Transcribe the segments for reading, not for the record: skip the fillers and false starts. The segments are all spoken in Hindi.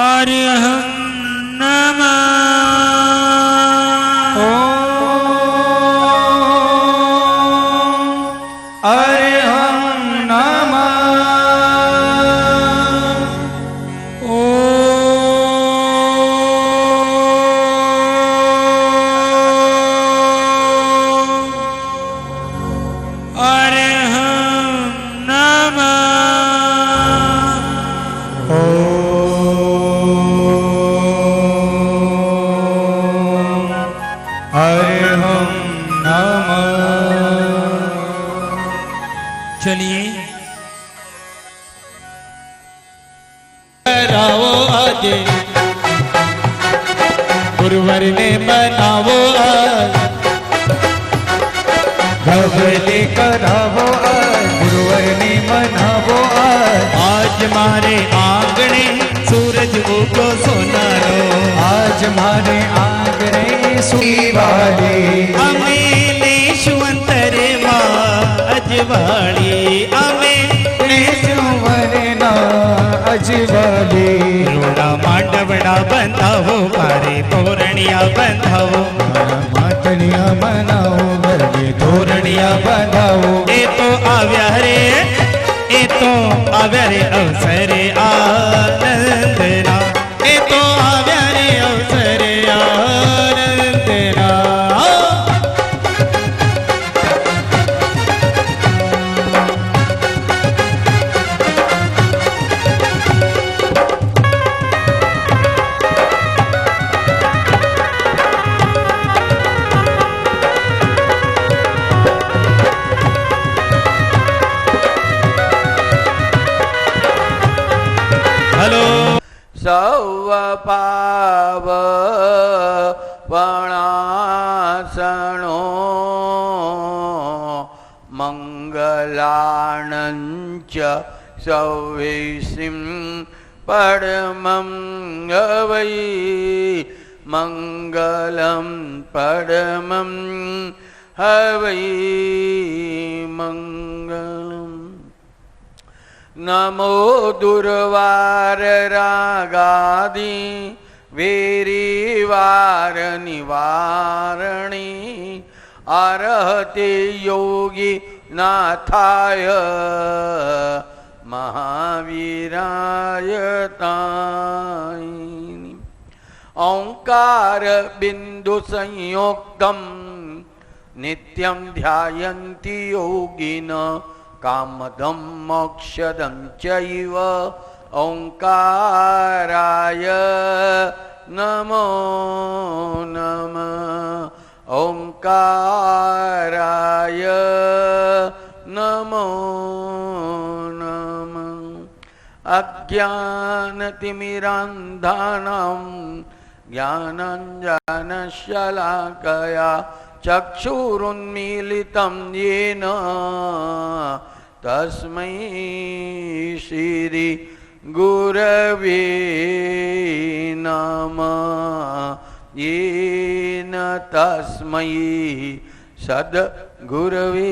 अरिहं नमः। अरिहं नमः। चलिए कराओ आगे गुरुवर ने बनावो आज गवले करावो आज गुरुवर ने मनावो आज मारे आंगणे सूरज उगो सोनारो। आज मारे आंगणे सुवाले अमे नेशुअंतर अजवाड़ी अमे नेशुवरना अजवाले रोड़ा मांडवड़ा बंधावो मारे तोरणिया बंधावो मातनिया मनाओ गरबे तोरणिया बंधाओ। ए तो आव्या रे ए तो आव्या रे अवसरे आनंदना। ए तो आव्या रे अवसरे आनंदना। सौव पाव वणासणो मंगलाणंच सौविसिं परमं वै मंगलं परमं हवै मंगलम्। नमो दुर्वार रागादि वीरिवार निवारणी अर्हते योगी नाथाय महावीराय ताईनि। ओंकार बिंदु संयोक्तम नित्यं ध्यायन्ति योगिनः कामदं मोक्षदं चैव। ओंकाराय नमो नमः। ओंकाराय नमो नमः। अज्ञानतिमिरान्धानां ज्ञानाञ्जनशलाकया चक्षुरुन्मीलितं येन तस्मै श्री गुरवे नमः। येन तस्मै सद्गुरवे।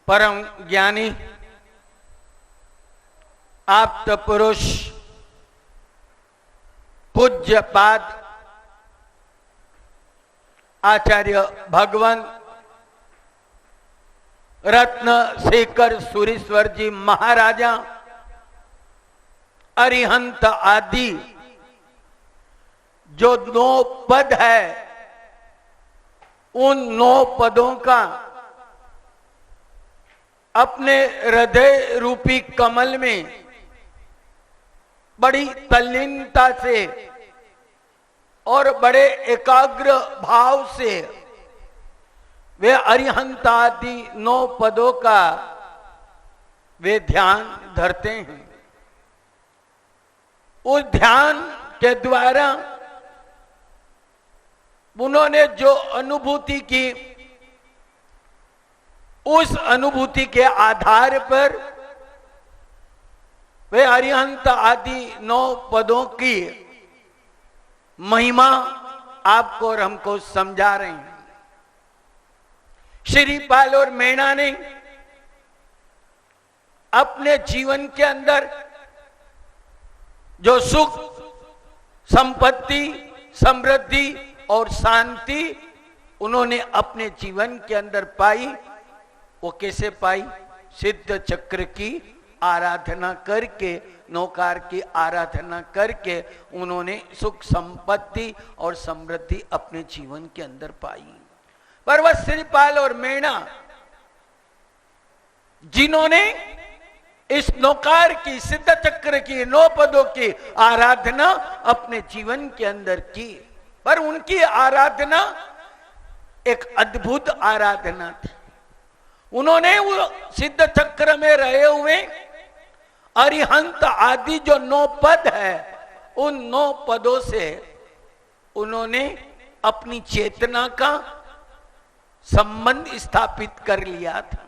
परम ज्ञानी आप्त पुरुष पूज्य पाद आचार्य भगवान रत्न शेखर सुरेश्वर जी महाराजा अरिहंत आदि जो 9 पद है उन 9 पदों का अपने हृदय रूपी कमल में बड़ी तल्लीनता से और बड़े एकाग्र भाव से वे अरिहंत आदि 9 पदों का वे ध्यान धरते हैं। उस ध्यान के द्वारा उन्होंने जो अनुभूति की उस अनुभूति के आधार पर वे अरिहंत आदि 9 पदों की महिमा आपको और हमको समझा रहे हैं। श्रीपाल और मेणा ने अपने जीवन के अंदर जो सुख, संपत्ति, समृद्धि और शांति उन्होंने अपने जीवन के अंदर पाई, वो कैसे पाई? सिद्ध चक्र की आराधना करके, नौकार की आराधना करके उन्होंने सुख, संपत्ति और समृद्धि अपने जीवन के अंदर पाई। पर वह श्रीपाल और मेणा जिन्होंने इस नौकार की, सिद्ध चक्र की, 9 पदों की आराधना अपने जीवन के अंदर की, पर उनकी आराधना एक अद्भुत आराधना थी। उन्होंने वो सिद्ध चक्र में रहे हुए अरिहंत आदि जो 9 पद है, उन 9 पदों से उन्होंने अपनी चेतना का संबंध स्थापित कर लिया था।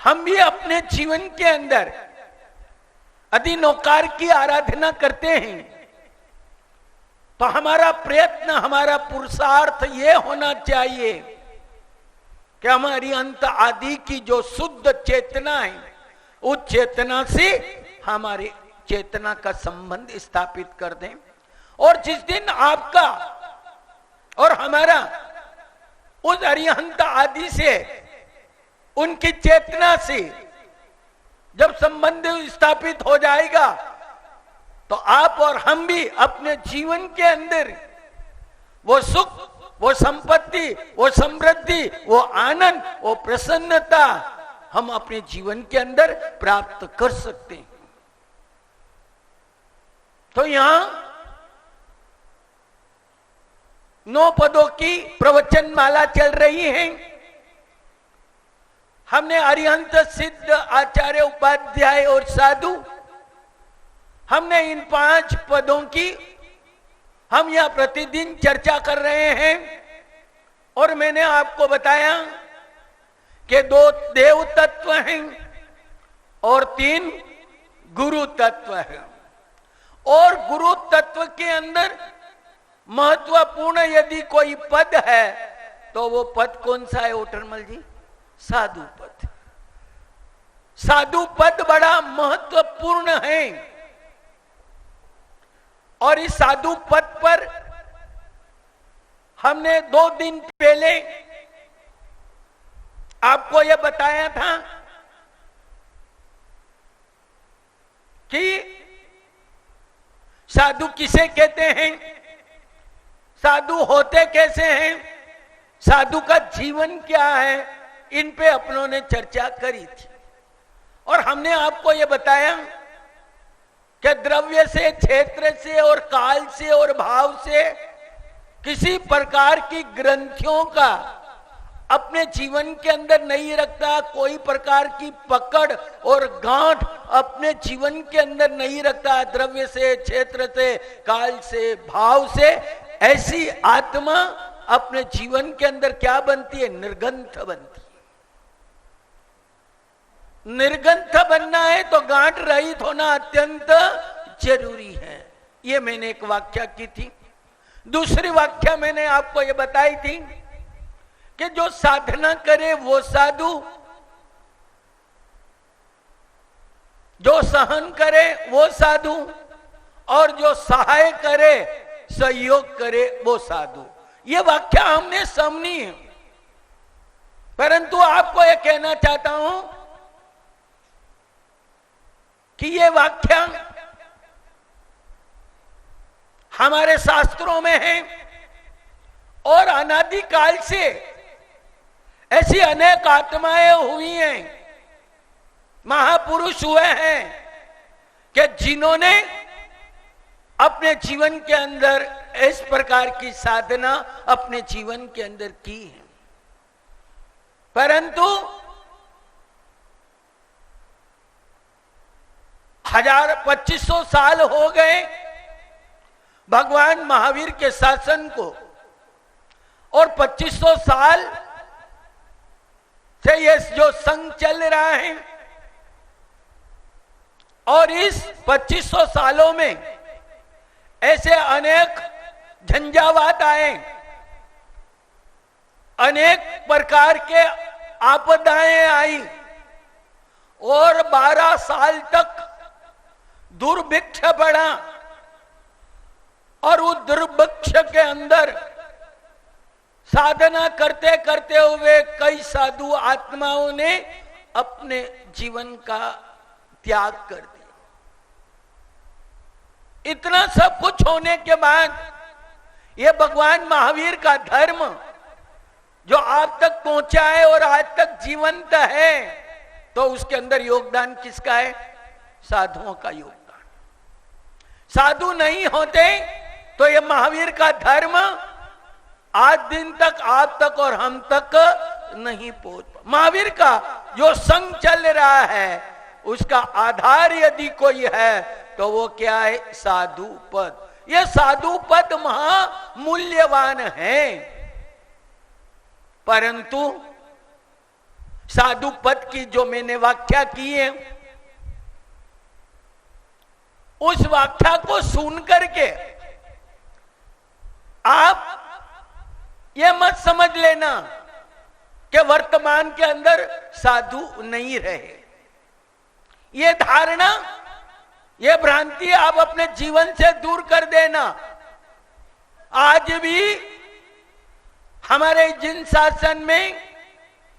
हम भी अपने जीवन के अंदर यदि नौकार की आराधना करते हैं तो हमारा प्रयत्न, हमारा पुरुषार्थ ये होना चाहिए कि हमारी अंत आदि की जो शुद्ध चेतना है, उस चेतना से हमारे चेतना का संबंध स्थापित कर दें। और जिस दिन आपका और हमारा उस अरिहंत आदि से, उनकी चेतना से जब संबंध स्थापित हो जाएगा तो आप और हम भी अपने जीवन के अंदर वो सुख, वो संपत्ति, वो समृद्धि, वो आनंद, वो प्रसन्नता हम अपने जीवन के अंदर प्राप्त कर सकते हैं। तो यहां 9 पदों की प्रवचन माला चल रही है। हमने अरिहंत, सिद्ध, आचार्य, उपाध्याय और साधु, हमने इन 5 पदों की हम यहां प्रतिदिन चर्चा कर रहे हैं। और मैंने आपको बताया कि 2 देव तत्व हैं और 3 गुरु तत्व हैं। और गुरु तत्व के अंदर महत्वपूर्ण यदि कोई पद है तो वो पद कौन सा है ओटरमल जी? साधु पद। साधु पद बड़ा महत्वपूर्ण है। और इस साधु पद पर हमने 2 दिन पहले आपको यह बताया था कि साधु किसे कहते हैं, साधु होते कैसे हैं, साधु का जीवन क्या है, इन पे अपनों ने चर्चा करी थी। और हमने आपको यह बताया कि द्रव्य से, क्षेत्र से और काल से और भाव से किसी प्रकार की ग्रंथियों का अपने जीवन के अंदर नहीं रखता, कोई प्रकार की पकड़ और गांठ अपने जीवन के अंदर नहीं रखता। द्रव्य से, क्षेत्र से, काल से, भाव से ऐसी आत्मा अपने जीवन के अंदर क्या बनती है? निर्ग्रंथ बनती है। निर्ग्रंथ बनना है तो गांठ रहित होना अत्यंत जरूरी है। ये मैंने एक व्याख्या की थी। दूसरी व्याख्या मैंने आपको ये बताई थी कि जो साधना करे वो साधु, जो सहन करे वो साधु, और जो सहाय करे, सहयोग करे वो साधु। ये व्याख्या हमने समझी है। परंतु आपको यह कहना चाहता हूं कि ये व्याख्या हमारे शास्त्रों में है और अनादिकाल से ऐसी अनेक आत्माएं हुई हैं, महापुरुष हुए हैं कि जिन्होंने अपने जीवन के अंदर इस प्रकार की साधना अपने जीवन के अंदर की है। परंतु 2500 साल हो गए भगवान महावीर के शासन को, और 2500 साल से ये जो संघ चल रहा है, और इस 2500 सालों में ऐसे अनेक झंझावात आए, अनेक प्रकार के आपदाएं आई और 12 साल तक दुर्भिक्ष बढ़ा और उस दुर्भिक्ष के अंदर साधना करते करते हुए कई साधु आत्माओं ने अपने जीवन का त्याग कर दिया। इतना सब कुछ होने के बाद ये भगवान महावीर का धर्म जो आप तक पहुंचा है और आज तक जीवंत है, तो उसके अंदर योगदान किसका है? साधुओं का योगदान। साधु नहीं होते तो ये महावीर का धर्म आज दिन तक आप तक और हम तक नहीं पहुंच। महावीर का जो संग चल रहा है उसका आधार यदि कोई है तो वो क्या है? साधु पद। ये साधु पद महामूल्यवान है, परंतु साधु पद की जो मैंने व्याख्या की है उस व्याख्या को सुन करके आप ये मत समझ लेना कि वर्तमान के अंदर साधु नहीं रहे। ये धारणा, ये भ्रांति आप अपने जीवन से दूर कर देना। आज भी हमारे जिन शासन में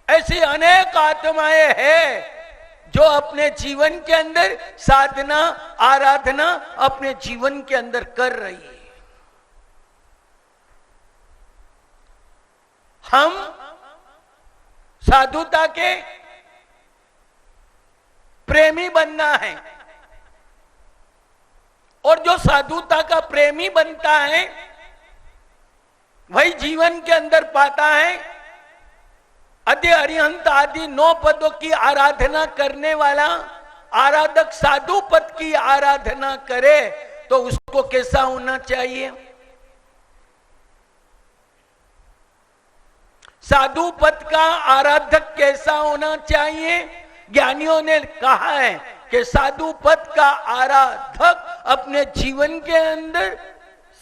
ऐसी अनेक आत्माएं हैं जो अपने जीवन के अंदर साधना आराधना अपने जीवन के अंदर कर रही है। हम साधुता के प्रेमी बनना है और जो साधुता का प्रेमी बनता है वही जीवन के अंदर पाता है अति अरिहंत आदि 9 पदों की आराधना करने वाला आराधक साधु पद की आराधना करे तो उसको कैसा होना चाहिए? साधु पद का आराधक कैसा होना चाहिए? ज्ञानियों ने कहा है कि साधु पद का आराधक अपने जीवन के अंदर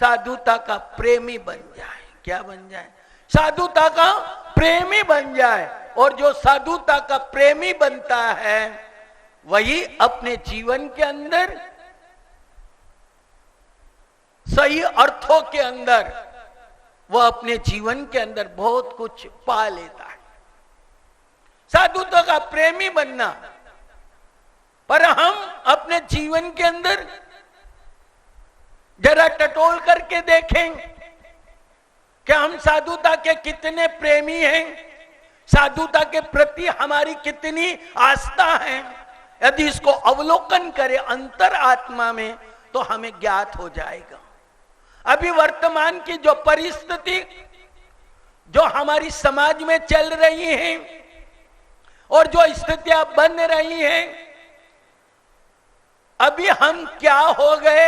साधुता का प्रेमी बन जाए। क्या बन जाए? साधुता का प्रेमी बन जाए। और जो साधुता का प्रेमी बनता है वही अपने जीवन के अंदर सही अर्थों के अंदर वह अपने जीवन के अंदर बहुत कुछ पा लेता है। साधुता का प्रेमी बनना, पर हम अपने जीवन के अंदर जरा टटोल करके देखें कि हम साधुता के कितने प्रेमी हैं, साधुता के प्रति हमारी कितनी आस्था है। यदि इसको अवलोकन करें अंतर आत्मा में तो हमें ज्ञात हो जाएगा। अभी वर्तमान की जो परिस्थिति जो हमारी समाज में चल रही है और जो स्थितियां बन रही हैं, अभी हम क्या हो गए,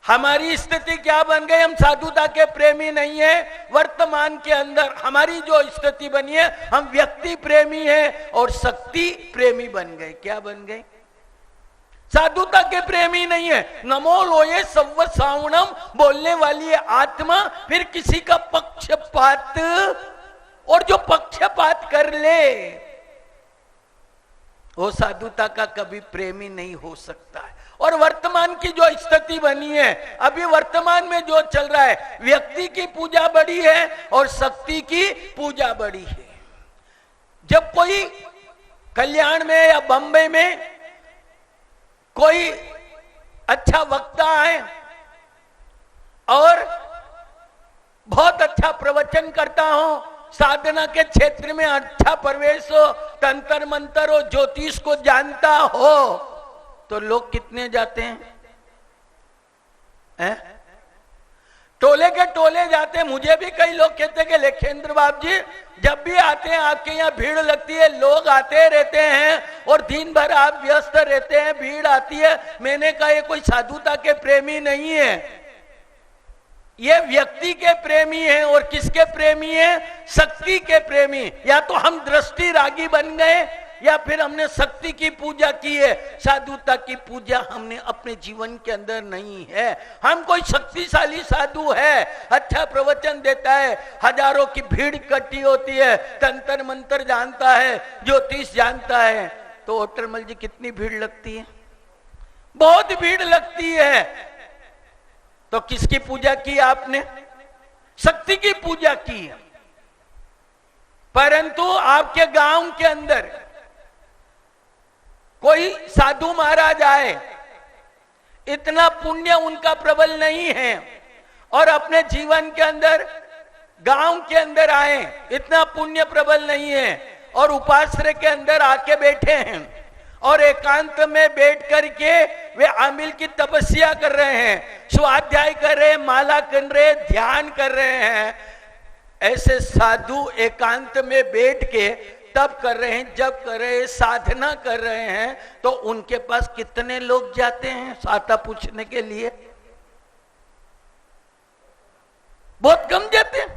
हमारी स्थिति क्या बन गई? हम साधुता के प्रेमी नहीं है। वर्तमान के अंदर हमारी जो स्थिति बनी है, हम व्यक्ति प्रेमी है और शक्ति प्रेमी बन गए। क्या बन गए? साधुता के प्रेमी नहीं है। नमो लोये सव्व सावणम बोलने वाली आत्मा फिर किसी का पक्षपात, और जो पक्षपात कर ले वो साधुता का कभी प्रेमी नहीं हो सकता है। और वर्तमान की जो स्थिति बनी है, अभी वर्तमान में जो चल रहा है, व्यक्ति की पूजा बड़ी है और शक्ति की पूजा बड़ी है। जब कोई कल्याण में या बम्बई में कोई अच्छा वक्ता है और बहुत अच्छा प्रवचन करता हो, साधना के क्षेत्र में अच्छा प्रवेश हो, तंत्र मंत्र हो, ज्योतिष को जानता हो, तो लोग कितने जाते हैं? टोले के टोले जाते हैं। मुझे भी कई लोग कहते हैं कि लेखेंद्र बाबू जी जब भी आते हैं आपके यहाँ भीड़ लगती है, लोग आते रहते हैं और दिन भर आप व्यस्त रहते हैं, भीड़ आती है। मैंने कहा ये कोई साधुता के प्रेमी नहीं है, ये व्यक्ति के प्रेमी हैं। और किसके प्रेमी हैं? शक्ति के प्रेमी। या तो हम दृष्टि रागी बन गए या फिर हमने शक्ति की पूजा की है, साधुता की पूजा हमने अपने जीवन के अंदर नहीं है। हम कोई शक्तिशाली साधु है, अच्छा प्रवचन देता है, हजारों की भीड़ इकट्ठी होती है, तंत्र मंत्र जानता है, ज्योतिष जानता है, तो ओटरमल जी कितनी भीड़ लगती है? बहुत भीड़ लगती है। तो किसकी पूजा की आपने? शक्ति की पूजा की है। परंतु आपके गांव के अंदर कोई साधु महाराज आए, इतना पुण्य उनका प्रबल नहीं है, और अपने जीवन के अंदर गांव के अंदर आए, इतना पुण्य प्रबल नहीं है, और उपाश्रय के अंदर आके बैठे हैं और एकांत में बैठ करके वे आमिल की तपस्या कर रहे हैं, स्वाध्याय कर रहे हैं, माला कर रहे हैं, ध्यान कर रहे हैं। ऐसे साधु एकांत में बैठ के तप कर रहे हैं, जब कर रहे हैं, साधना कर रहे हैं, तो उनके पास कितने लोग जाते हैं साता पूछने के लिए? बहुत कम जाते हैं।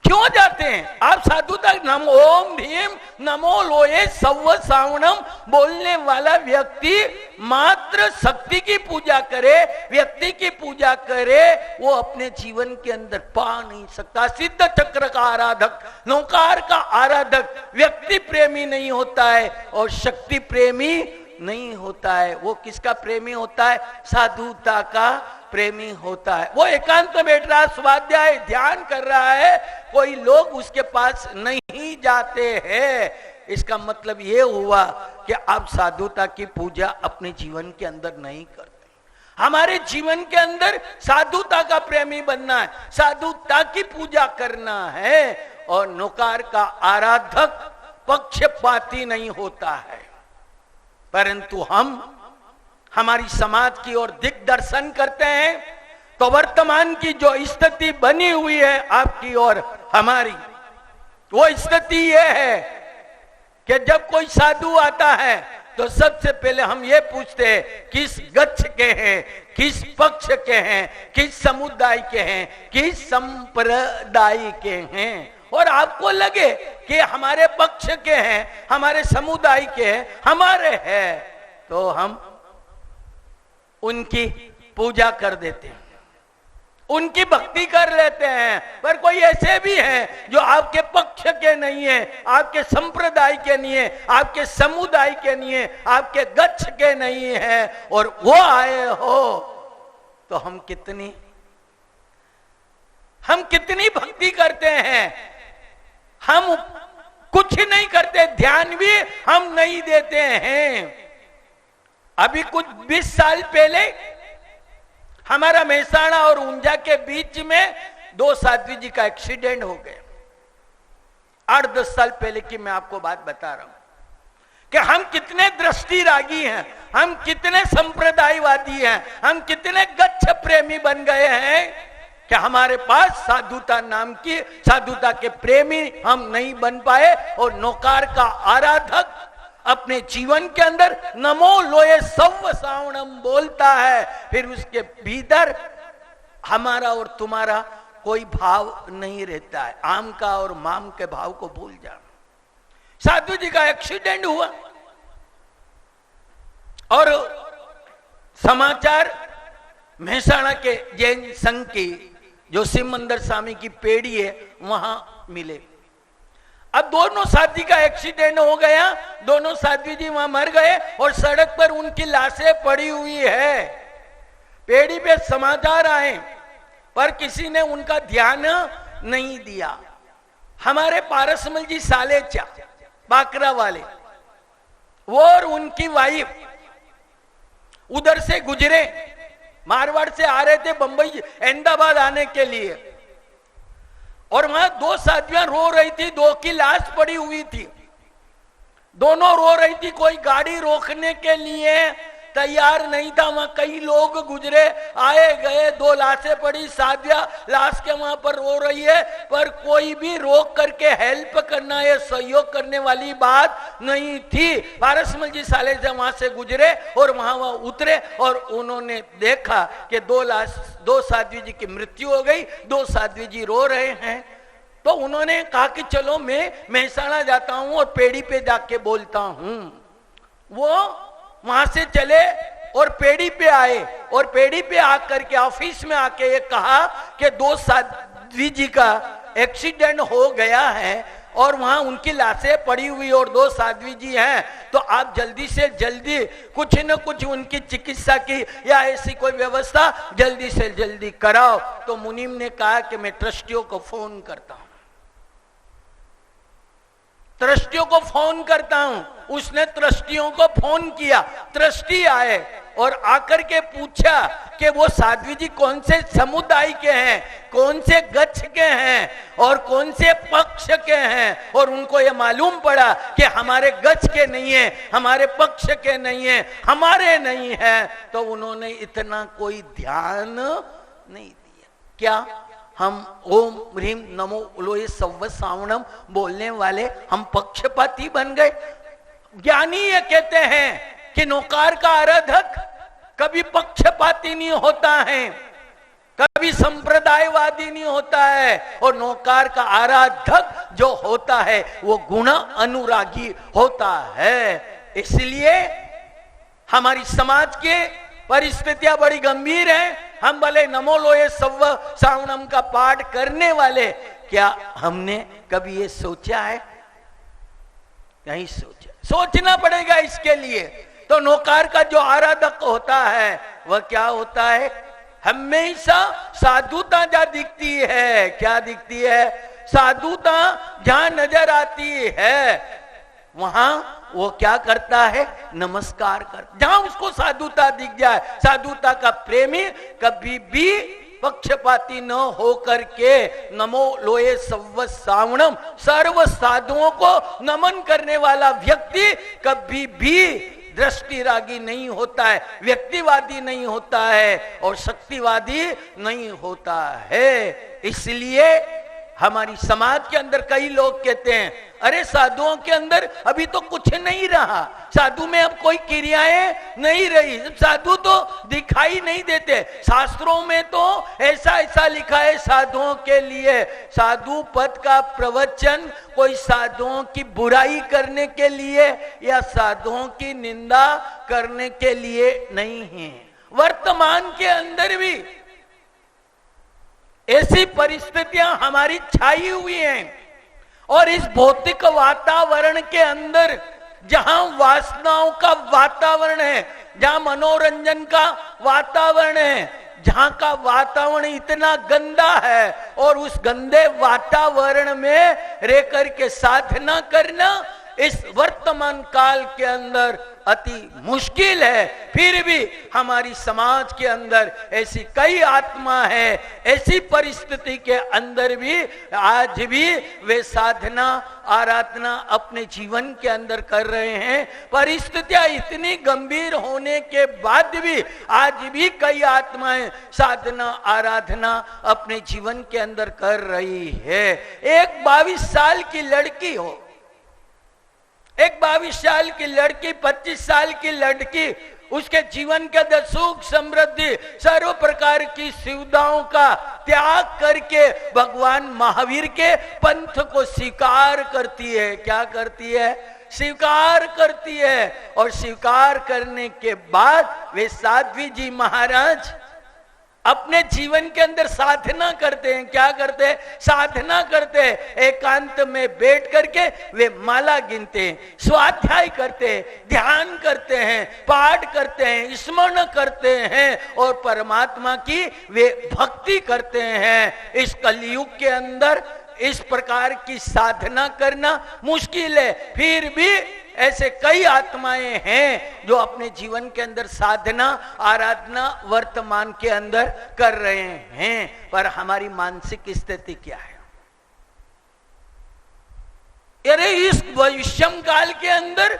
क्यों जाते हैं? आप साधु तक नमो ओम भीम नमो लोये सव्व सावणम बोलने वाला व्यक्ति मात्र शक्ति की पूजा करे, व्यक्ति की पूजा करे, वो अपने जीवन के अंदर पा नहीं सकता। सिद्ध चक्र का आराधक, नौकार का आराधक व्यक्ति प्रेमी नहीं होता है और शक्ति प्रेमी नहीं होता है। वो किसका प्रेमी होता है? साधुता का प्रेमी होता है। वो एकांत में बैठ रहा है, स्वाध्याय ध्यान कर रहा है, कोई लोग उसके पास नहीं जाते हैं। इसका मतलब ये हुआ कि आप साधुता की पूजा अपने जीवन के अंदर नहीं करते। हमारे जीवन के अंदर साधुता का प्रेमी बनना है, साधुता की पूजा करना है, और नौकार का आराधक पक्षपाती नहीं होता है। परंतु हम हमारी समाज की ओर दिग्दर्शन करते हैं, तो वर्तमान की जो स्थिति बनी हुई है आपकी और हमारी, वो स्थिति यह है कि जब कोई साधु आता है तो सबसे पहले हम ये पूछते हैं किस गच्छ के हैं, किस पक्ष के हैं, किस समुदाय के हैं, किस संप्रदाय के हैं। और आपको लगे कि हमारे पक्ष के हैं, हमारे समुदाय के हैं, हमारे हैं, तो हम उनकी पूजा कर देते हैं, उनकी भक्ति कर लेते हैं। पर कोई ऐसे भी हैं जो आपके पक्ष के नहीं है, आपके संप्रदाय के नहीं है, आपके समुदाय के नहीं है, आपके गच्छ के नहीं है, और वो आए हो तो हम कितनी भक्ति करते हैं। हम कुछ नहीं करते, ध्यान भी हम नहीं देते हैं। अभी कुछ 20 साल पहले हमारा मेहसाणा और ऊंझा के बीच में 2 साध्वी जी का एक्सीडेंट हो गया। 8-10 साल पहले की मैं आपको बात बता रहा हूं कि हम कितने दृष्टिरागी हैं, हम कितने संप्रदायवादी हैं, हम कितने गच्छ प्रेमी बन गए हैं कि हमारे पास साधुता नाम की, साधुता के प्रेमी हम नहीं बन पाए, और नौकार का आराधक अपने जीवन के अंदर नमो लोये सव्व सावणम बोलता है, फिर उसके भीतर हमारा और तुम्हारा कोई भाव नहीं रहता है। आम का और माम के भाव को भूल जा। साधु जी का एक्सीडेंट हुआ और समाचार मेहसाणा के जैन संघ की जो शिव मंदिर स्वामी की पेड़ी है वहां मिले। अब दोनों साथी का एक्सीडेंट हो गया, दोनों साध्वी जी वहां मर गए और सड़क पर उनकी लाशें पड़ी हुई है। पेड़ी पे समाचार आए पर किसी ने उनका ध्यान नहीं दिया। हमारे पारसमल जी सालेचा बाकरा वाले, वो और उनकी वाइफ उधर से गुजरे, मारवाड़ से आ रहे थे बंबई अहमदाबाद आने के लिए, और वहां 2 साथियां रो रही थी, 2 की लाश पड़ी हुई थी, दोनों रो रही थी। कोई गाड़ी रोकने के लिए तैयार नहीं था। वहां कई लोग गुजरे, आए गए, 2 लाशें पड़ी, साथिया लाश के वहां पर रो रही है, पर कोई भी रोक करके हेल्प करना या सहयोग करने वाली बात नहीं थी। पारसमल जी साले से वहां से गुजरे और वहां उतरे और उन्होंने देखा कि 2 साध्वी जी की मृत्यु हो गई, 2 साध्वी जी रो रहे हैं। तो उन्होंने कहा कि चलो मैं मेहसाणा जाता हूं और पेड़ी पे जाके बोलता हूं। वो वहां से चले और पेड़ी पे आए, और पेड़ी पे आकर के ऑफिस में आके ये कहा कि 2 साध्वी जी का एक्सीडेंट हो गया है और वहां उनकी लाशें पड़ी हुई और 2 साध्वी जी हैं, तो आप जल्दी से जल्दी कुछ न कुछ उनकी चिकित्सा की या ऐसी कोई व्यवस्था जल्दी से जल्दी कराओ। तो मुनीम ने कहा कि मैं ट्रस्टियों को फोन करता हूं, ट्रस्टियों को फोन करता हूं। उसने ट्रस्टियों को फोन किया, ट्रस्टी आए और आकर के पूछा कि वो साध्वी जी कौन से समुदाय के हैं, कौन से गच्छ के हैं और कौन से पक्ष के हैं, और उनको ये मालूम पड़ा कि हमारे गच्छ के नहीं है, हमारे पक्ष के नहीं है, हमारे नहीं है। तो उन्होंने इतना कोई ध्यान नहीं दिया। क्या हम ओम ह्रीम नमो लोए सव्व सावणम बोलने वाले हम पक्षपाती बन गए? ज्ञानी ये कहते हैं कि नौकार का आराधक कभी पक्षपाती नहीं होता है, कभी संप्रदायवादी नहीं होता है, और नौकार का आराधक जो होता है वो गुण अनुरागी होता है। इसलिए हमारी समाज के परिस्थितियां बड़ी गंभीर हैं। हम भले नमो लोए सव्व सावणम का पाठ करने वाले, क्या हमने कभी ये सोचा है? नहीं सोचा। सोचना पड़ेगा इसके लिए। तो नौकार का जो आराधक होता है वह क्या होता है? हमेशा साधुता जहां दिखती है, क्या दिखती है? साधुता जहां नजर आती है वहां वो क्या करता है? नमस्कार कर। जहां उसको साधुता दिख जाए, साधुता का प्रेमी कभी भी पक्षपाती न होकर के नमो लोए सव्व सावणम सर्व साधुओं को नमन करने वाला व्यक्ति कभी भी दृष्टिरागी नहीं होता है, व्यक्तिवादी नहीं होता है और शक्तिवादी नहीं होता है। इसलिए हमारी समाज के अंदर कई लोग कहते हैं अरे साधुओं के अंदर अभी तो कुछ नहीं रहा, साधु में अब कोई क्रियाएं नहीं रही, साधु तो दिखाई नहीं देते। शास्त्रों में तो ऐसा ऐसा लिखा है साधुओं के लिए। साधु पद का प्रवचन कोई साधुओं की बुराई करने के लिए या साधुओं की निंदा करने के लिए नहीं है। वर्तमान के अंदर भी ऐसी परिस्थितियां हमारी छाई हुई हैं, और इस भौतिक वातावरण के अंदर जहां वासनाओं का वातावरण है, जहां मनोरंजन का वातावरण है, जहां का वातावरण इतना गंदा है, और उस गंदे वातावरण में रह करके साधना करना इस वर्तमान काल के अंदर अति मुश्किल है। फिर भी हमारी समाज के अंदर ऐसी कई आत्मा है, ऐसी परिस्थिति के अंदर भी आज भी वे साधना आराधना अपने जीवन के अंदर कर रहे हैं। परिस्थितियां इतनी गंभीर होने के बाद भी आज भी कई आत्माएं साधना आराधना अपने जीवन के अंदर कर रही है। एक 22 साल की लड़की हो, एक 22 साल की लड़की, 25 साल की लड़की, उसके जीवन के अंदर सुख समृद्धि सर्व प्रकार की सुविधाओं का त्याग करके भगवान महावीर के पंथ को स्वीकार करती है। क्या करती है? स्वीकार करती है। और स्वीकार करने के बाद वे साध्वी जी महाराज अपने जीवन के अंदर साधना करते हैं। क्या करते हैं? साधना करते हैं। एकांत में बैठ करके वे माला गिनते हैं, स्वाध्याय करते हैं, ध्यान करते हैं, पाठ करते हैं, स्मरण करते हैं और परमात्मा की वे भक्ति करते हैं। इस कलयुग के अंदर इस प्रकार की साधना करना मुश्किल है। फिर भी ऐसे कई आत्माएं हैं जो अपने जीवन के अंदर साधना आराधना वर्तमान के अंदर कर रहे हैं। पर हमारी मानसिक स्थिति क्या है? अरे इस विषम काल के अंदर,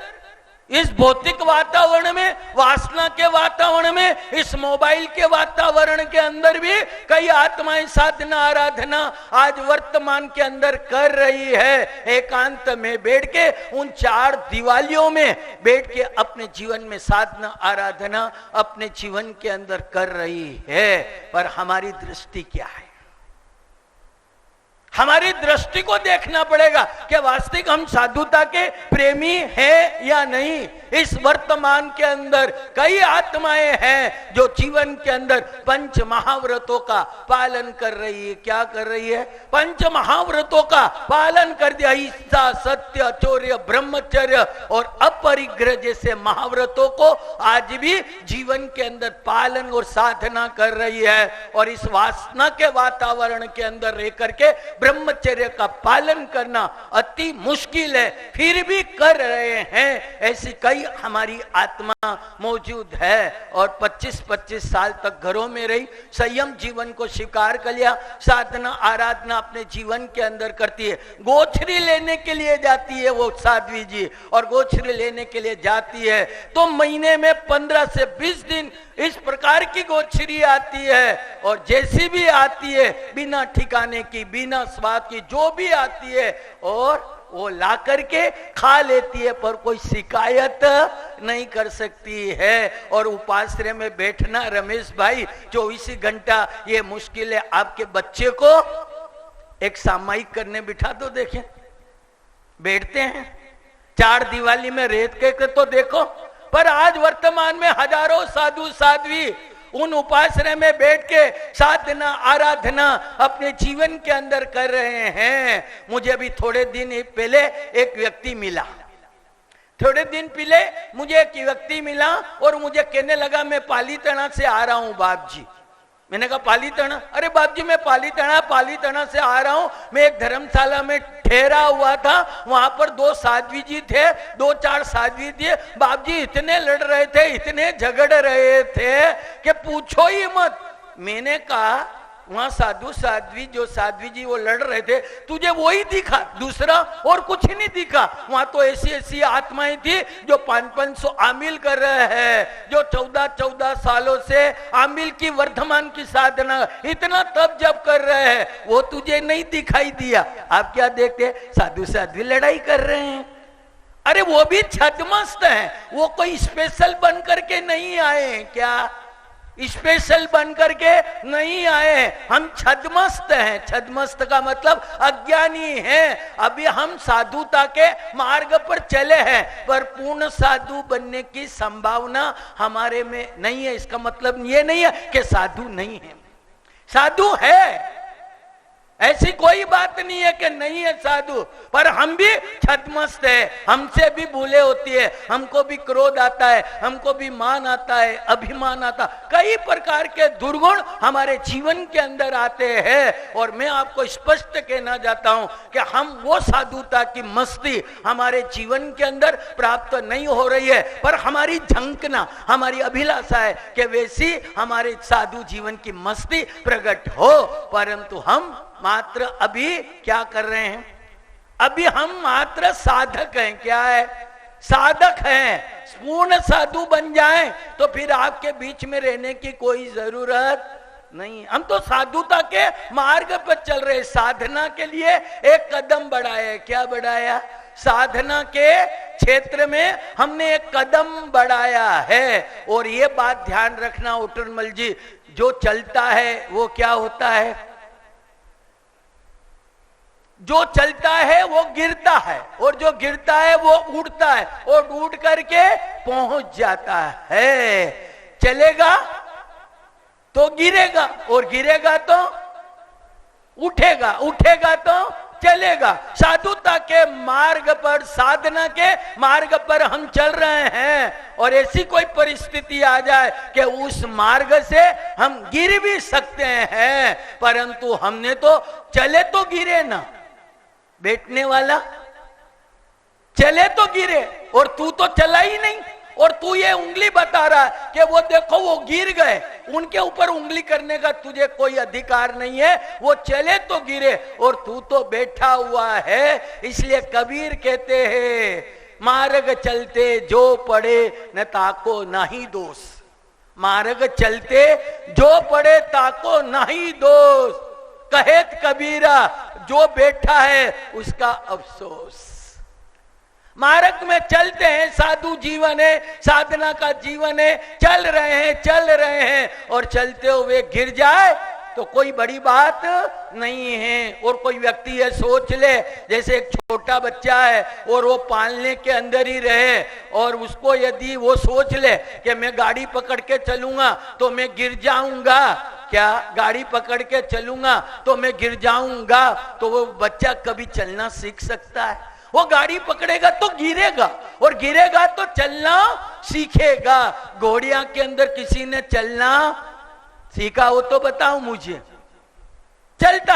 इस भौतिक वातावरण में, वासना के वातावरण में, इस मोबाइल के वातावरण के अंदर भी कई आत्माएं साधना आराधना आज वर्तमान के अंदर कर रही है। एकांत में बैठ के उन 4 दीवालियों में बैठ के अपने जीवन में साधना आराधना अपने जीवन के अंदर कर रही है। पर हमारी दृष्टि क्या है? हमारी दृष्टि को देखना पड़ेगा कि वास्तविक हम साधुता के प्रेमी हैं या नहीं। इस वर्तमान के अंदर कई आत्माएं हैं जो जीवन के अंदर पंच महाव्रतों का पालन कर रही है। क्या कर रही है? पंच महाव्रतों का पालन कर दिया। अहिंसा, सत्य, अचौर्य, ब्रह्मचर्य और अपरिग्रह जैसे महाव्रतों को आज भी जीवन के अंदर पालन और साधना कर रही है। और इस वासना के वातावरण के अंदर रह करके ब्रह्मचर्य का पालन करना अति मुश्किल है, फिर भी कर रहे हैं। ऐसी कई हमारी आत्मा मौजूद है और 25-25 साल तक घरों में रही, संयम जीवन को स्वीकार कर लिया, साधना आराधना अपने जीवन के अंदर करती है। गोछरी लेने के लिए जाती है वो साध्वी जी, और गोछरी लेने के लिए जाती है तो महीने में 15 से 20 दिन इस प्रकार की गोछरी आती है। और जैसी भी आती है, बिना ठिकाने की, बिना स्वाद की, जो भी आती है, और वो ला करके खा लेती है, पर कोई शिकायत नहीं कर सकती है। और उपाश्रय में बैठना रमेश भाई 24 घंटा ये मुश्किल है। आपके बच्चे को एक सामायिक करने बिठा दो, देखें बैठते हैं, 4 दिवाली में रेत के तो देखो। पर आज वर्तमान में हजारों साधु साध्वी उन उपासना में बैठ के साधना आराधना अपने जीवन के अंदर कर रहे हैं। मुझे अभी थोड़े दिन पहले एक व्यक्ति मिला, मुझे एक व्यक्ति मिला और मुझे कहने लगा मैं पालीताना से आ रहा हूं बाप जी। मैंने कहा पालीताना? अरे बाप जी मैं पालीताना से आ रहा हूं। मैं एक धर्मशाला में ठहरा हुआ था, वहां पर 2 साध्वी जी थे, 2-4 साध्वी थे। बाप जी इतने लड़ रहे थे, इतने झगड़ रहे थे कि पूछो ही मत। मैंने कहा वहां साधु साध्वी जो साध्वी जी वो लड़ रहे थे, तुझे वो ही दिखा, दूसरा और कुछ ही नहीं दिखा। वहां तो ऐसी आत्माएं थी जो 500-500 आमिल कर रहे हैं, जो 14-14 सालों से आमिल की वर्धमान की साधना इतना तब जब कर रहे हैं, वो तुझे नहीं दिखाई दिया। आप क्या देखते? साधु साध्वी लड़ाई कर रहे हैं। अरे वो भी छदमस्त है, वो कोई स्पेशल बन करके नहीं आए। क्या स्पेशल बन करके नहीं आए? हम छदमस्त हैं। छदमस्त का मतलब अज्ञानी हैं। अभी हम साधुता के मार्ग पर चले हैं, पर पूर्ण साधु बनने की संभावना हमारे में नहीं है। इसका मतलब ये नहीं है कि साधु नहीं है, साधु है, ऐसी कोई बात नहीं है कि नहीं है साधु। पर हम भी छदमस्त है, हमसे भी भूले होती है, हमको भी क्रोध आता है, हमको भी मान आता है, अभिमान आता, कई प्रकार के दुर्गुण हमारे जीवन के अंदर आते हैं। और मैं आपको स्पष्ट कहना चाहता हूं कि हम वो साधुता की मस्ती हमारे जीवन के अंदर प्राप्त नहीं हो रही है, पर हमारी झंकना, हमारी अभिलाषा है कि वैसी हमारे साधु जीवन की मस्ती प्रकट हो। परंतु हम मात्र अभी क्या कर रहे हैं? अभी हम मात्र साधक हैं। क्या है? साधक हैं। पूर्ण साधु बन जाएं तो फिर आपके बीच में रहने की कोई जरूरत नहीं। हम तो साधुता के मार्ग पर चल रहे। साधना के लिए एक कदम बढ़ाया। क्या बढ़ाया? साधना के क्षेत्र में हमने एक कदम बढ़ाया है। और ये बात ध्यान रखना उटरमल जी, जो चलता है वो क्या होता है? जो चलता है वो गिरता है, और जो गिरता है वो उड़ता है, और उड़ करके पहुंच जाता है। चलेगा तो गिरेगा, और गिरेगा तो उठेगा, उठेगा तो चलेगा। साधुता के मार्ग पर, साधना के मार्ग पर हम चल रहे हैं, और ऐसी कोई परिस्थिति आ जाए कि उस मार्ग से हम गिर भी सकते हैं, परंतु हमने तो चले तो गिरे ना। बैठने वाला चले तो गिरे, और तू तो चला ही नहीं, और तू ये उंगली बता रहा है कि वो देखो वो गिर गए। उनके ऊपर उंगली करने का तुझे कोई अधिकार नहीं है। वो चले तो गिरे और तू तो बैठा हुआ है। इसलिए कबीर कहते हैं, मार्ग चलते जो पड़े न ताको नाही दोष। मार्ग चलते जो पड़े ताको नाही दोष। कहेत कबीरा, जो बैठा है उसका अफसोस। मार्ग में चलते हैं, साधु जीवन है, साधना का जीवन है, चल रहे हैं, और चलते हुए गिर जाए तो कोई बड़ी बात नहीं है। और कोई व्यक्ति ये सोच ले जैसे एक छोटा बच्चा है और वो पालने के अंदर ही रहे, और उसको यदि वो सोच ले कि मैं गाड़ी पकड़ के चलूंगा तो मैं गिर जाऊंगा, क्या गाड़ी पकड़ के चलूंगा तो मैं गिर जाऊंगा, तो वो बच्चा कभी चलना सीख सकता है? वो गाड़ी पकड़ेगा तो गिरेगा, और गिरेगा तो चलना सीखेगा। घोड़िया के अंदर किसी ने चलना सीखा हो तो बताओ मुझे? चलता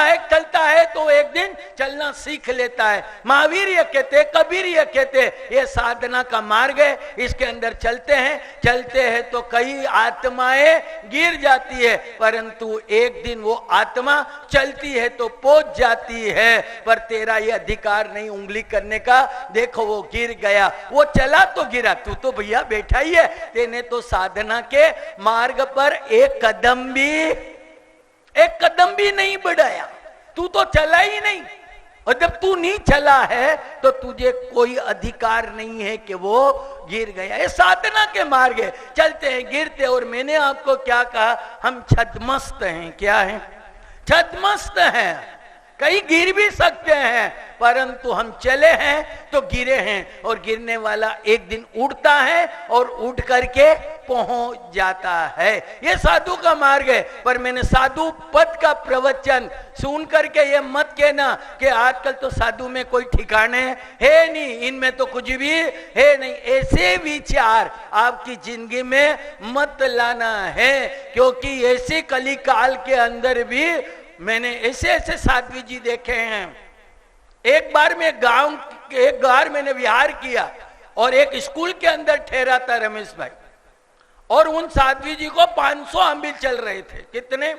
है तो एक दिन चलना सीख लेता है। महावीर ये कहते, कबीर ये कहते, ये साधना का मार्ग है, इसके अंदर चलते हैं तो कई आत्माएं गिर जाती है, परंतु एक दिन वो आत्मा चलती है तो पहुंच जाती है। पर तेरा ये अधिकार नहीं उंगली करने का, देखो वो गिर गया, वो चला तो गिरा, तू तो भैया बैठा ही है, तेने तो साधना के मार्ग पर एक कदम भी नहीं बढ़ाया, तू तो चला ही नहीं। और जब तू नहीं चला है तो तुझे कोई अधिकार नहीं है कि वो गिर गया। ये साधना के मार्ग है, चलते हैं गिरते। और मैंने आपको क्या कहा, हम छद्मस्त हैं। क्या है? छद्मस्त हैं। कहीं गिर भी सकते हैं, परंतु हम चले हैं तो गिरे हैं, और गिरने वाला एक दिन उड़ता है और उठ करके पहुंच जाता है। ये साधु का मार्ग है। पर मैंने साधु पद का प्रवचन सुन करके ये मत कहना कि आजकल तो साधु में कोई ठिकाने है नहीं, इनमें तो कुछ भी है नहीं, ऐसे विचार आपकी जिंदगी में मत लाना है। क्योंकि ऐसे कली काल के अंदर भी मैंने ऐसे साध्वी जी देखे हैं। एक बार मैंने विहार किया और एक स्कूल के अंदर ठहरा था रमेश भाई, और उन साध्वी जी को 500 आमिल चल रहे थे। कितने?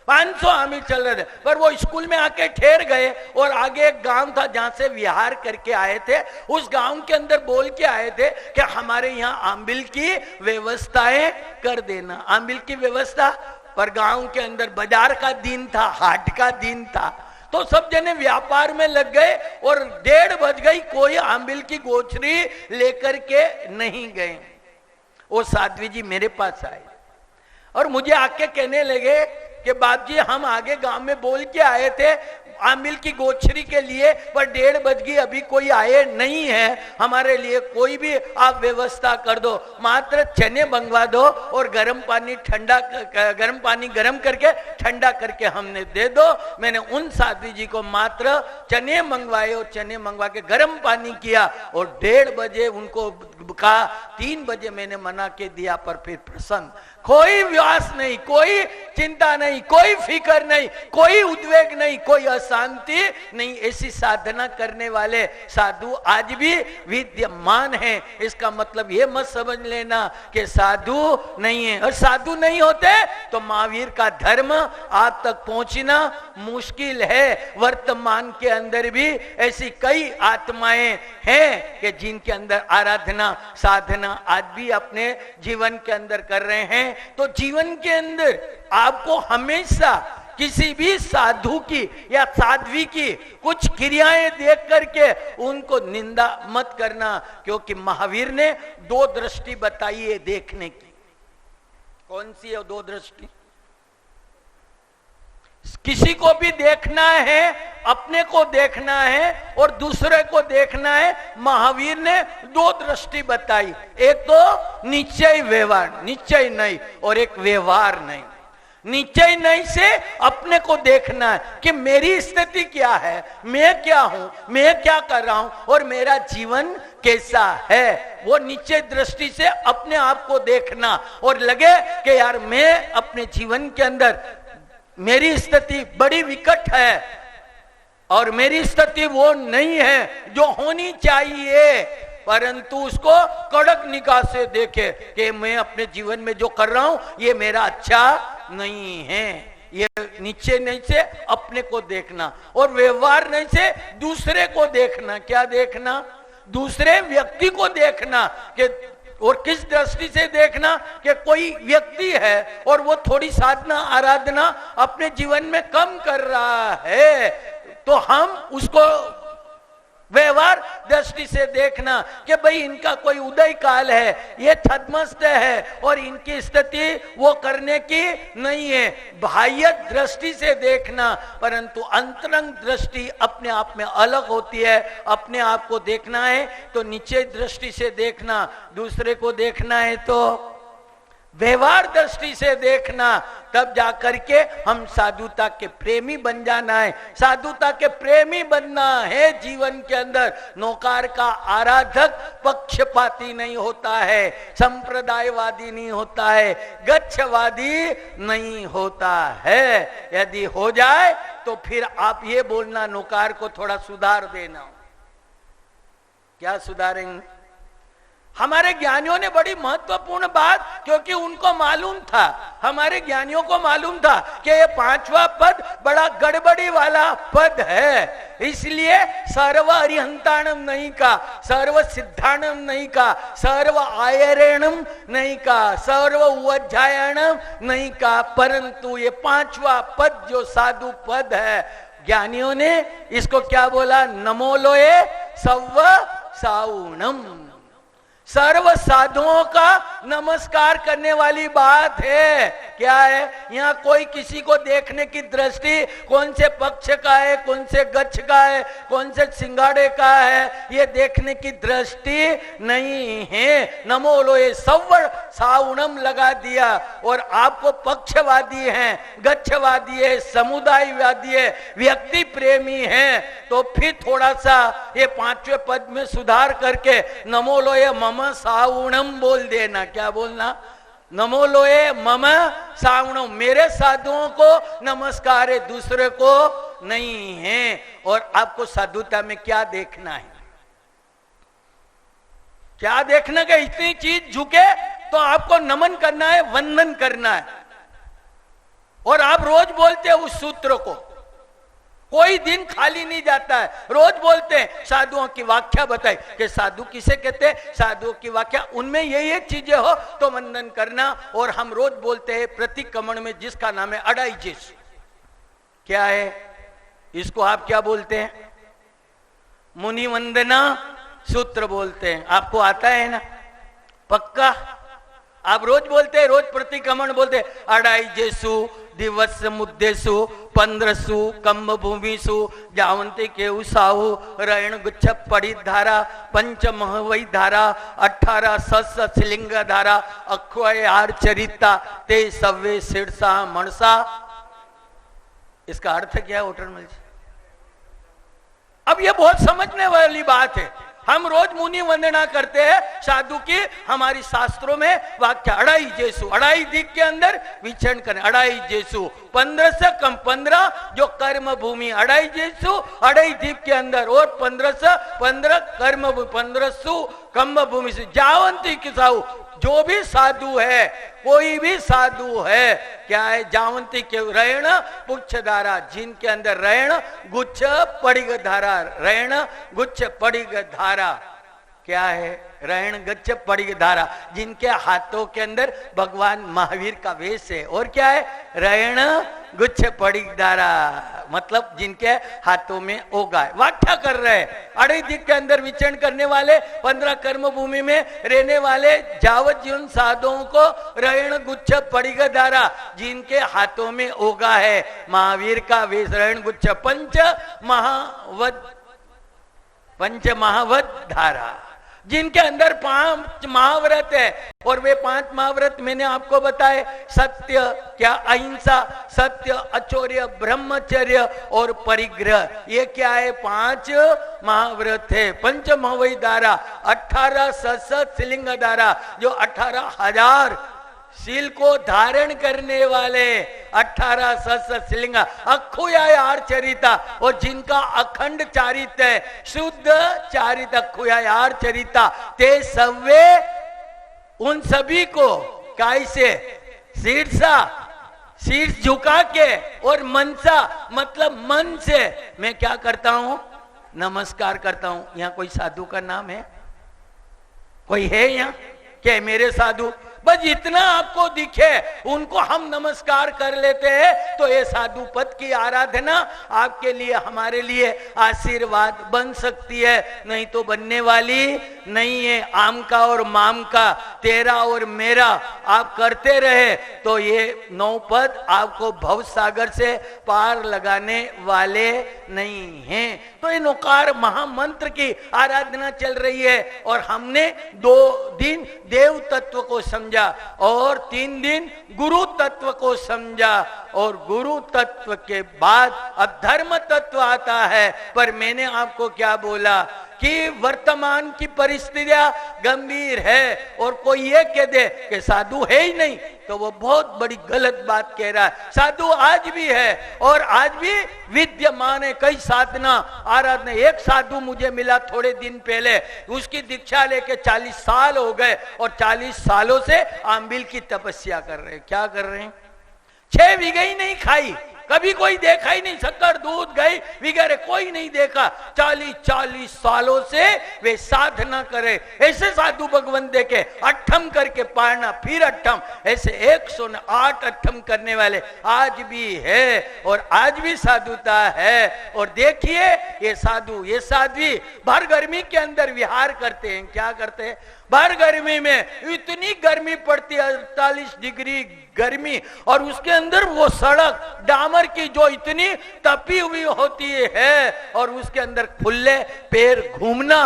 500 आमिल चल रहे थे। पर वो स्कूल में आके ठहर गए, और आगे एक गांव था जहां से विहार करके आए थे, उस गांव के अंदर बोल के आए थे कि हमारे यहाँ आमिल की व्यवस्थाएं कर देना। आमिल की व्यवस्था, पर गांव के अंदर बाजार का दिन था, हाट का दिन था, तो सब जने व्यापार में लग गए और 1:30 बज गई, कोई आमिल की गोचरी लेकर के नहीं गए। वो साध्वी जी मेरे पास आए और मुझे आके कहने लगे कि बाप जी हम आगे गांव में बोल के आए थे आमिल की गोचरी के लिए, पर 1:30 बज गई, अभी कोई आए नहीं है, हमारे लिए कोई भी आप व्यवस्था कर दो, मात्र चने मंगवा दो और गर्म पानी गरम करके ठंडा करके हमने दे दो। मैंने उन साध्वी जी को मात्र चने मंगवाए और चने मंगवा के गर्म पानी किया, और 1:30 बजे उनको कहा, 3 बजे मैंने मना के दिया, पर फिर प्रसन्न, कोई व्यास नहीं, कोई चिंता नहीं, कोई फिक्र नहीं, कोई उद्वेग नहीं, कोई अशांति नहीं। ऐसी साधना करने वाले साधु आज भी विद्यमान हैं। इसका मतलब ये मत समझ लेना कि साधु नहीं है। और साधु नहीं होते तो महावीर का धर्म आप तक पहुंचना मुश्किल है। वर्तमान के अंदर भी ऐसी कई आत्माएं हैं कि जिनके अंदर आराधना साधना आज भी अपने जीवन के अंदर कर रहे हैं। तो जीवन के अंदर आपको हमेशा किसी भी साधु की या साध्वी की कुछ क्रियाएं देख करके उनको निंदा मत करना, क्योंकि महावीर ने 2 दृष्टि बताई है देखने की। कौन सी है 2 दृष्टि? किसी को भी देखना है, अपने को देखना है और दूसरे को देखना है। महावीर ने 2 दृष्टि बताई, एक तो निश्चय व्यवहार, निश्चय नहीं, और एक व्यवहार नहीं। निश्चय नहीं से अपने को देखना है कि मेरी स्थिति क्या है, मैं क्या हूं, मैं क्या कर रहा हूं और मेरा जीवन कैसा है। वो निश्चय दृष्टि से अपने आप को देखना और लगे कि यार मैं अपने जीवन के अंदर मेरी स्थिति बड़ी विकट है और मेरी स्थिति वो नहीं है जो होनी चाहिए, परंतु उसको कड़क निगाह से देखे कि मैं अपने जीवन में जो कर रहा हूं ये मेरा अच्छा नहीं है। ये निश्चय नहीं से अपने को देखना और व्यवहार नहीं से दूसरे को देखना। क्या देखना? दूसरे व्यक्ति को देखना। कि और किस दृष्टि से देखना कि कोई व्यक्ति है और वो थोड़ी साधना आराधना अपने जीवन में कम कर रहा है, तो हम उसको व्यवहार दृष्टि से देखना कि भाई इनका कोई उदय काल है, ये छद्मस्त है और इनकी स्थिति वो करने की नहीं है, बाह्य दृष्टि से देखना। परंतु अंतरंग दृष्टि अपने आप में अलग होती है। अपने आप को देखना है तो नीचे दृष्टि से देखना, दूसरे को देखना है तो व्यवहार दृष्टि से देखना, तब जाकर के हम साधुता के प्रेमी बन जाना है। साधुता के प्रेमी बनना है जीवन के अंदर। नौकार का आराधक पक्षपाती नहीं होता है, संप्रदायवादी नहीं होता है, गच्छवादी नहीं होता है। यदि हो जाए तो फिर आप ये बोलना नौकार को थोड़ा सुधार देना। क्या सुधारेंगे? हमारे ज्ञानियों ने बड़ी महत्वपूर्ण बात, क्योंकि उनको मालूम था, हमारे ज्ञानियों को मालूम था कि ये पांचवा पद बड़ा गड़बड़ी वाला पद है, इसलिए सर्व अरिहंताणम नहीं का, सर्व सिद्धाणम नहीं का, सर्व आयरेणम नहीं का, सर्व उज्जायणम नहीं का, परंतु ये पांचवा पद जो साधु पद है, ज्ञानियों ने इसको क्या बोला? नमो लोए सव्व साउणम। सर्व साधुओं का नमस्कार करने वाली बात है। क्या है? यहाँ कोई किसी को देखने की दृष्टि कौन से पक्ष का है, कौन से गच्छ का है, कौन से सिंगाड़े का है, ये देखने की दृष्टि नहीं है। नमो लोए सव्व साउणम लगा दिया और आपको पक्षवादी हैं, गच्छवादी है, समुदायवादी है, व्यक्ति प्रेमी है, तो फिर थोड़ा सा ये पांचवें पद में सुधार करके नमो लोए मम साउणम बोल देना। क्या बोलना? नमो लोए मम साउणम, मेरे साधुओं को नमस्कार है, दूसरे को नहीं है। और आपको साधुता में क्या देखना है? क्या देखना? कि इतनी चीज झुके तो आपको नमन करना है, वंदन करना है। और आप रोज बोलते हैं उस सूत्र को, कोई दिन खाली नहीं जाता है, रोज बोलते हैं। साधुओं की व्याख्या बताई कि साधु किसे कहते हैं? साधुओं की व्याख्या उनमें ये चीजें हो तो वंदन करना। और हम रोज बोलते हैं प्रतिक्रमण में जिसका नाम है अढ़ाई जिस, क्या है इसको आप क्या बोलते हैं? मुनि वंदना सूत्र बोलते हैं। आपको आता है ना? पक्का आप रोज बोलते हैं, रोज प्रतिक्रमण बोलते हैं। अढ़ाई जेसु दिवस मुद्देसु 15 कम्ब भूमिसु जावंती के उसाहु रण गुच्छ पड़ी धारा पंचमह वही धारा 18 सस शिलिंग धारा अख्वय आर चरिता ते सव्वे सिरसा मनसा। इसका अर्थ क्या है होटल? अब ये बहुत समझने वाली बात है। हम रोज मुनि वंदना करते हैं साधु की, हमारी शास्त्रों में वाक्य अढ़ाई जेसु, अढ़ाई दिक के अंदर विचरण करें। अढ़ाई जेसु 15 से कम 15 जो कर्म भूमि, अढ़ाई जेसु अढ़ाई दिक के अंदर, और 15 से 15 कर्म भूमि, 15 कम भूमि से जावंती किसाऊ। जो भी साधु है, कोई भी साधु है, क्या है? जावंती के रैण पुच्छ धारा, जिनके अंदर रैण गुच्छ पड़िग धारा, रैण गुच्छ पड़िग धारा, क्या है? रैण गुच्छ पड़िग धारा, जिनके हाथों के अंदर भगवान महावीर का वेश है। और क्या है? रैण गुच्छ पड़िग धारा, मतलब जिनके हाथों में ओगा है। व्याख्या कर रहे हैं अढ़ाई दिक के अंदर विचरण करने वाले, 15 कर्म भूमि में रहने वाले जावत जीवन साधुओं को रैण गुच्छ पड़िग धारा, जिनके हाथों में ओगा है महावीर का वेश, रैण गुच्छ पंच महावत धारा, जिनके अंदर 5 महाव्रत है। और वे 5 महाव्रत मैंने आपको बताए, सत्य, क्या? अहिंसा, सत्य, अचौर्य, ब्रह्मचर्य और परिग्रह। ये क्या है? 5 महाव्रत है। पंच महावई धारा 18 सशस्त्र शिलिंग धारा, जो 18,000 शील को धारण करने वाले 18 सशस्त्र शिलिंग अखुयार चरिता, और जिनका अखंड चारित है, शुद्ध चारित अखुयार चरिता, ते सव्वे, उन सभी को कैसे? शीर्ष झुका के और मनसा, मतलब मन से मैं क्या करता हूं? नमस्कार करता हूं। यहां कोई साधु का नाम है? कोई है यहाँ? क्या मेरे साधु? बस इतना आपको दिखे उनको हम नमस्कार कर लेते हैं, तो ये साधु पद की आराधना आपके लिए हमारे लिए आशीर्वाद बन सकती है, नहीं तो बनने वाली नहीं है। आम का और माम का, तेरा और मेरा आप करते रहे तो ये 9 पद आपको भव सागर से पार लगाने वाले नहीं हैं। तो ये नौकार महामंत्र की आराधना चल रही है और हमने 2 दिन देव तत्व को समझा और 3 दिन गुरु तत्व को समझा, और गुरु तत्व के बाद अब धर्म तत्व आता है। पर मैंने आपको क्या बोला कि वर्तमान की परिस्थितियां गंभीर है और कोई ये कह दे कि साधु है ही नहीं तो वो बहुत बड़ी गलत बात कह रहा है। साधु आज भी है और आज भी विद्यमान है। कई साधना आराधना, एक साधु मुझे मिला थोड़े दिन पहले, उसकी दीक्षा लेके 40 साल हो गए और 40 सालों से आंबिल की तपस्या कर रहे हैं। क्या कर रहे हैं? 6 बीघे ही नहीं खाई, कभी कोई देखा ही नहीं, शक्कर दूध गई वगैरह कोई नहीं देखा। 40 सालों से वे साधना करे। ऐसे साधु भगवान देखे अठम करके पारना, फिर अठम, ऐसे 108 अठम करने वाले आज भी है और आज भी साधुता है। और देखिए ये साधु ये साध्वी भर गर्मी के अंदर विहार करते हैं। क्या करते हैं? भर गर्मी में इतनी गर्मी पड़ती है, 48 डिग्री गर्मी, और उसके अंदर वो सड़क डामर की जो इतनी तपी हुई होती है और उसके अंदर खुले पैर घूमना,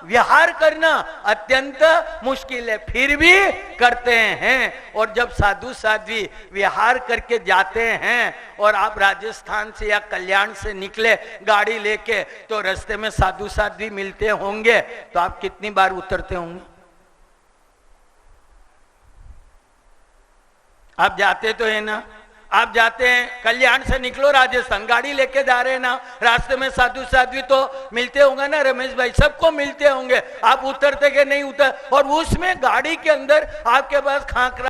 विहार करना अत्यंत मुश्किल है, फिर भी करते हैं। और जब साधु साध्वी विहार करके जाते हैं और आप राजस्थान से या कल्याण से निकले गाड़ी लेके, तो रास्ते में साधु साध्वी मिलते होंगे, तो आप कितनी बार उतरते होंगे? आप जाते तो है ना, आप जाते हैं कल्याण से निकलो राजस्थान, गाड़ी लेके जा रहे हैं ना, रास्ते में साधु साध्वी तो मिलते होंगे ना रमेश भाई, सबको मिलते होंगे। आप उतरते कि नहीं उतर? और उसमें गाड़ी के अंदर आपके पास खाकरा